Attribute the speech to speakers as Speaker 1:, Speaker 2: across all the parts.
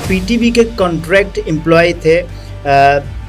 Speaker 1: PTV के contract employee थे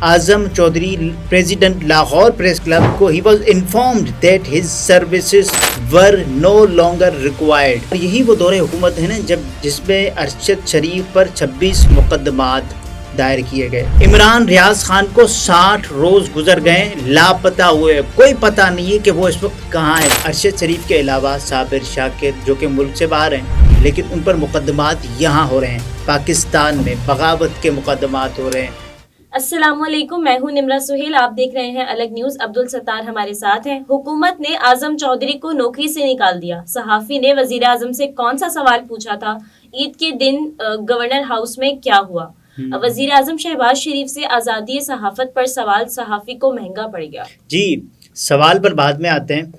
Speaker 1: Azam Chaudhry, president Lahore press club को he was informed that his services were no longer required. यही वो दौरे हुकूमत है ना जब जिसमें अरशद शरीफ पर 26 मुकदमात दायर किए गए। इमरान रियाज खान को 60 रोज गुजर गए लापता हुए, कोई पता नहीं है कि वो इस वक्त कहाँ है। अरशद शरीफ के अलावा साबिर शाकिर जो कि मुल्क से बाहर हैं, लेकिन उन पर मुकदमात यहाँ हो रहे हैं, पाकिस्तान में बगावत के मुकदमात हो रहे हैं।
Speaker 2: अस्सलामुअलैकुम, मैं हूं निम्रा सुहेल, आप देख रहे हैं अलग न्यूज। अब्दुल सत्तार हमारे साथ हैं। हुकूमत ने आजम चौधरी को नौकरी से निकाल दिया। सहाफी ने वजीर आजम से कौन सा सवाल पूछा था? ईद के दिन गवर्नर हाउस में क्या हुआ? वजीर आजम शहबाज शरीफ से आज़ादी सहाफत पर सवाल सहाफी को महंगा पड़ गया।
Speaker 1: जी, सवाल पर बाद में आते हैं।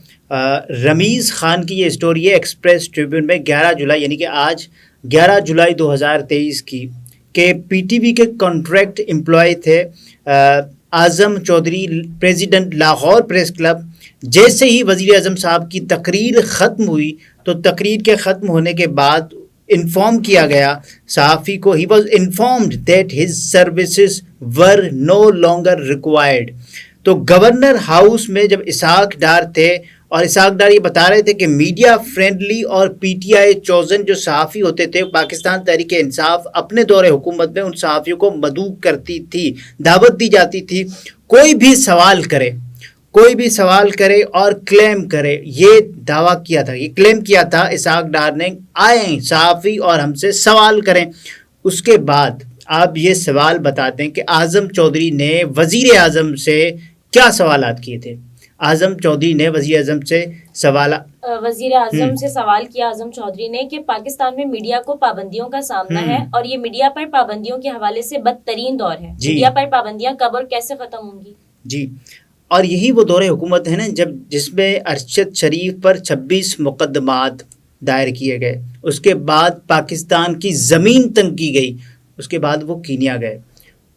Speaker 1: रमीज़ खान की ये स्टोरी है एक्सप्रेस ट्रिब्यून में 11 जुलाई यानी कि आज 11 जुलाई 2023 की के PTV के कॉन्ट्रैक्ट एम्प्लॉय थे Azam Chaudhry, president Lahore press club. जैसे ही वज़ीर आज़म साहब की तकरीर ख़त्म हुई तो तकरीर के ख़त्म होने के बाद इन्फॉर्म किया गया सहाफ़ी को, he was informed that his services were no longer required. तो गवर्नर हाउस में जब इसहाक डार थे और इसहाक डार ये बता रहे थे कि मीडिया फ्रेंडली और PTI चोज़न जो सहाफ़ी होते थे, पाकिस्तान तहरीक इंसाफ अपने दौरे हुकूमत में उन सहाफ़ियों को मदऊ करती थी, दावत दी जाती थी, कोई भी सवाल करे और क्लेम करे। ये दावा किया था, ये क्लेम किया था इसहाक डार ने, आए सहाफ़ी और हमसे सवाल करें। उसके बाद आप ये सवाल बताते हैं कि आज़म चौधरी ने वज़ीर आज़म से क्या सवालात किए थे। आज़म चौधरी ने वज़ीर आज़म से
Speaker 2: वज़ीर आज़म से सवाल किया आज़म चौधरी ने कि पाकिस्तान में मीडिया को पाबंदियों का सामना है और ये मीडिया पर पाबंदियों के हवाले से बदतरीन दौर है। मीडिया पर पाबंदियां कब और कैसे ख़त्म होंगी? जी,
Speaker 1: और यही वो दौरे हुकूमत है ना जब जिसमें अरशद शरीफ पर 26 मुकदमात दायर किए गए। उसके बाद पाकिस्तान की ज़मीन तंग की गई, उसके बाद वो कीनिया गए।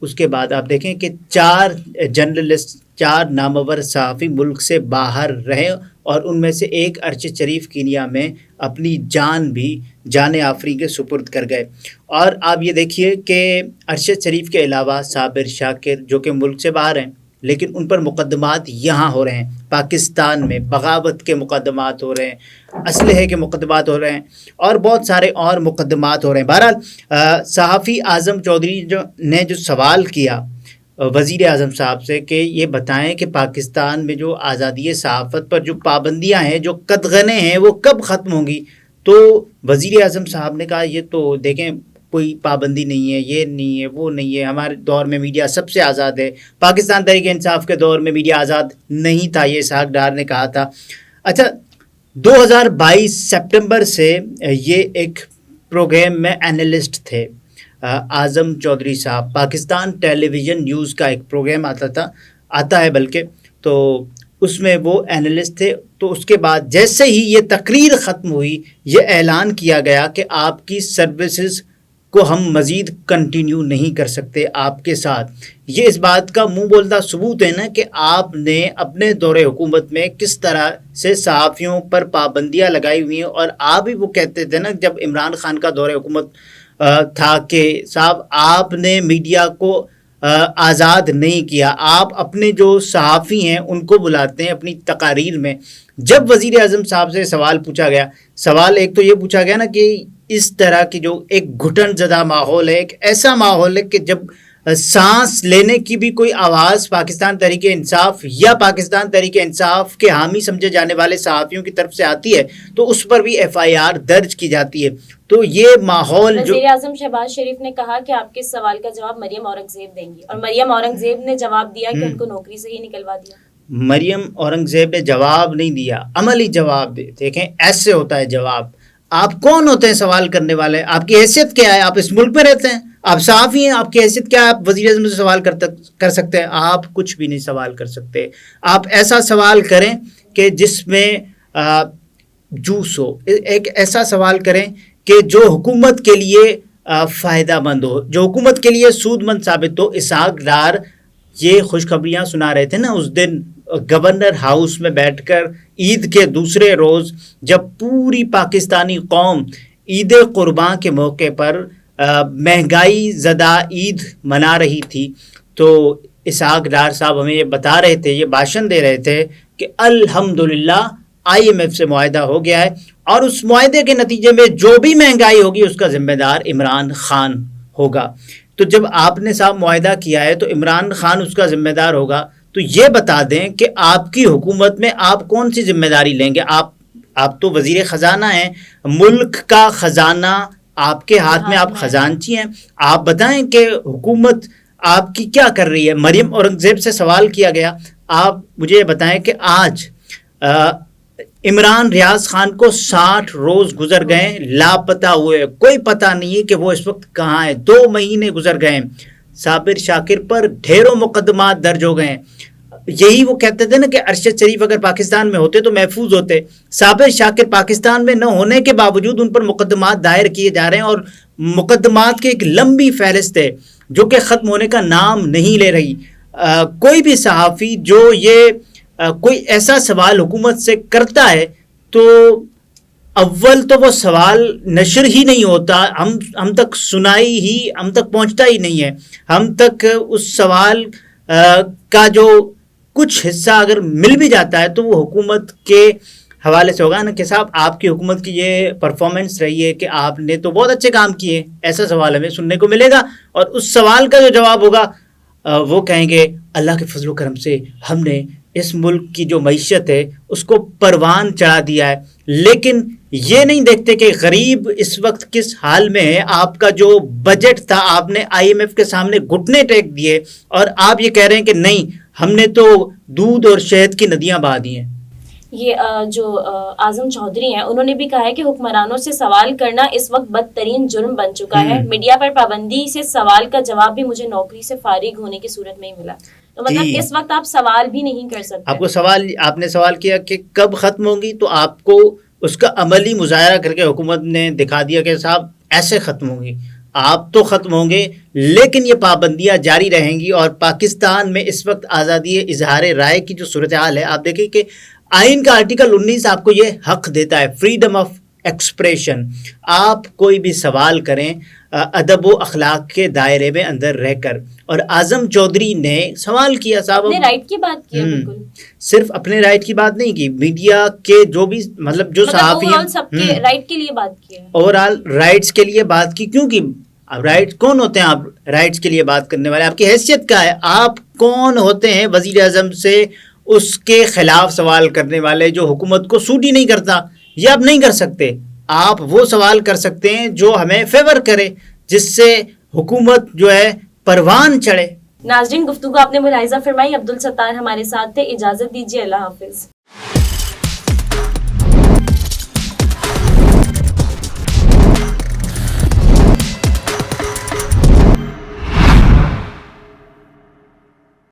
Speaker 1: उसके बाद आप देखें कि 4 जर्नलिस्ट, 4 नामवर सहाफ़ी मुल्क से बाहर रहे और उनमें से एक अरशद शरीफ कीनिया में अपनी जान आफरी के सुपुर्द कर गए। और आप ये देखिए कि अरशद शरीफ के अलावा साबिर शाकिर जो कि मुल्क से बाहर हैं, लेकिन उन पर मुकदमात यहाँ हो रहे हैं, पाकिस्तान में बगावत के मुकदमात हो रहे हैं, असलहे के मुकदमात हो रहे हैं और बहुत सारे और मुकदमात हो रहे हैं। बहरहाल सहाफ़ी आज़म चौधरी ने जो सवाल किया वज़ीर आज़म साहब से कि ये बताएं कि पाकिस्तान में जो आज़ादी सहाफ़त पर जो पाबंदियाँ हैं, जो कदगने हैं, वो कब ख़त्म होंगी। तो वज़ीर आज़म साहब ने कहा ये तो देखें कोई पाबंदी नहीं है, ये नहीं है, वो नहीं है, हमारे दौर में मीडिया सबसे आज़ाद है, पाकिस्तान तहरीक इंसाफ के दौर में मीडिया आज़ाद नहीं था, ये इसहाक डार ने कहा था। अच्छा, 2022 सितंबर से ये एक प्रोग्राम में एनालिस्ट थे आज़म चौधरी साहब। पाकिस्तान टेलीविज़न न्यूज़ का एक प्रोग्राम आता है बल्कि, तो उसमें वो एनालिस्ट थे। तो उसके बाद जैसे ही ये तकरीर ख़त्म हुई, ये ऐलान किया गया कि आपकी सर्विसेज को हम मज़ीद कंटिन्यू नहीं कर सकते आपके साथ। ये इस बात का मुंह बोलता सबूत है ना कि आपने अपने दौरे हुकूमत में किस तरह से सहाफ़ियों पर पाबंदियां लगाई हुई हैं। और आप ही वो कहते थे ना जब इमरान खान का दौरे हुकूमत था कि साहब आपने मीडिया को आज़ाद नहीं किया, आप अपने जो सहाफ़ी हैं उनको बुलाते हैं अपनी तकारीर में। जब वज़ीर आज़म साहब से सवाल पूछा गया, सवाल एक तो ये पूछा गया ना कि इस तरह की जो एक घुटन ज़दा माहौल है, एक ऐसा माहौल है कि जब सांस लेने की भी कोई आवाज़ पाकिस्तान तहरीक इंसाफ या पाकिस्तान तहरीक इंसाफ के हामी समझे जाने वाले सहाफ़ियों की तरफ से आती है तो उस पर भी FIR दर्ज की जाती है। तो ये माहौल जो
Speaker 2: वज़ीर आज़म शहबाज शरीफ ने कहा कि आपके सवाल का जवाब मरियम औरंगज़ेब देंगी, और मरियम औरंगज़ेब ने जवाब दिया कि उनको नौकरी से ही निकलवा दिया।
Speaker 1: मरियम औरंगज़ेब ने जवाब नहीं दिया, अमली जवाब दे। देखें ऐसे होता है जवाब। आप कौन होते हैं सवाल करने वाले? आपकी हैसियत क्या है? आप इस मुल्क में रहते हैं, आप सहाफ़ी हैं, आपकी हैसियत क्या है? आप वज़ीर आज़म से सवाल कर सकते हैं? आप कुछ भी नहीं सवाल कर सकते। आप ऐसा सवाल करें कि जिसमें जूस हो, एक ऐसा सवाल करें कि जो हुकूमत के लिए फ़ायदा मंद हो, जो हुकूमत के लिए सूदमंद साबित हो। इसहाक डार ये खुशखबरियाँ सुना रहे थे ना उस दिन गवर्नर हाउस में बैठकर ईद के दूसरे रोज़, जब पूरी पाकिस्तानी कौम ईद कुर्बान के मौके पर महंगाई ज़दा ईद मना रही थी, तो इसहाक डार साहब हमें ये बता रहे थे, ये भाषण दे रहे थे कि अल्हम्दुलिल्लाह IMF से मुआहदा हो गया है और उस मुआहदे के नतीजे में जो भी महंगाई होगी उसका जिम्मेदार इमरान खान होगा। तो जब आपने साहब मुआहदा किया है तो इमरान खान उसका जिम्मेदार होगा, तो ये बता दें कि आपकी हुकूमत में आप कौन सी जिम्मेदारी लेंगे। आप तो वज़ीर ख़जाना हैं, मुल्क का ख़जाना आपके हाथ में, आप ख़जानची हैं। आप बताएं कि हुकूमत आपकी क्या कर रही है। मरियम औरंगज़ेब से सवाल किया गया, आप मुझे ये बताएं कि आज इमरान रियाज खान को 60 रोज़ गुजर गए लापता हुए, कोई पता नहीं है कि वो इस वक्त कहाँ है। 2 महीने गुजर गए, साबिर शाकिर पर ढेरों मुकदमात दर्ज हो गए। यही वो कहते थे ना कि अरशद शरीफ अगर पाकिस्तान में होते तो महफूज होते। साबिर शाकिर पाकिस्तान में न होने के बावजूद उन पर मुकदमात दायर किए जा रहे हैं और मुकदमात की एक लंबी फहरिस्त है जो कि ख़त्म होने का नाम नहीं ले रही। कोई भी सहाफ़ी जो ये कोई ऐसा सवाल हुकूमत से करता है तो अव्वल तो वो सवाल नशर ही नहीं होता, हम तक सुनाई ही, हम तक पहुंचता ही नहीं है। हम तक उस सवाल का जो कुछ हिस्सा अगर मिल भी जाता है तो वो हुकूमत के हवाले से होगा ना कि साहब आपकी हुकूमत की ये परफॉर्मेंस रही है कि आपने तो बहुत अच्छे काम किए, ऐसा सवाल हमें सुनने को मिलेगा। और उस सवाल का जो जवाब होगा वो कहेंगे अल्लाह के फजल करम से हमने इस मुल्क की जो मईशत है उसको परवान चढ़ा दिया है। लेकिन ये नहीं देखते कि गरीब इस वक्त किस हाल में है। आपका जो बजट था आपने IMF के सामने घुटने टेक दिए और आप ये कह रहे हैं कि नहीं हमने तो दूध और शहद की नदियां बहा दी हैं।
Speaker 2: ये जो आज़म चौधरी हैं उन्होंने भी कहा है कि हुक्मरानों से सवाल करना इस वक्त बदतरीन जुर्म बन चुका है। मीडिया पर पाबंदी से सवाल का जवाब भी मुझे नौकरी से फारिग होने की सूरत में ही मिला। तो मतलब इस वक्त आप सवाल भी नहीं कर सकते।
Speaker 1: आपने सवाल किया कि कब ख़त्म होंगी, तो आपको उसका अमली मुजाहरा करके हुकूमत ने दिखा दिया कि साहब ऐसे ख़त्म होंगी। आप तो ख़त्म होंगे लेकिन ये पाबंदियाँ जारी रहेंगी। और पाकिस्तान में इस वक्त आज़ादी इजहार राय की जो सूरत हाल है, आप देखिए कि आइन का आर्टिकल 19 आपको ये हक देता है, फ्रीडम ऑफ एक्सप्रेशन। आप कोई भी सवाल करें अदब व अखलाक के दायरे में अंदर रहकर। और आज़म चौधरी ने सवाल किया, साहब
Speaker 2: अपने राइट की बात की, बिल्कुल
Speaker 1: सिर्फ अपने राइट की बात नहीं की, मीडिया के जो भी जो सहाफ़ी हैं
Speaker 2: सबके राइट के लिए बात की है,
Speaker 1: ओवरऑल राइट्स के लिए बात की। क्योंकि अब राइट्स कौन होते हैं, आप राइट्स के लिए बात करने वाले, आपकी हैसियत क्या है, आप कौन होते हैं वज़ीर आज़म से उसके खिलाफ सवाल करने वाले जो हुकूमत को सूट ही नहीं करता। ये आप नहीं कर सकते। आप वो सवाल कर सकते हैं जो हमें फेवर करे, जिससे हुकूमत जो है परवान चढ़े।
Speaker 2: नाज़रीन, गुफ्तगू आपने मुलाहिज़ा फरमाई। अब्दुल सत्तार हमारे साथ थे। इजाज़त दीजिए, अल्लाह हाफिज़।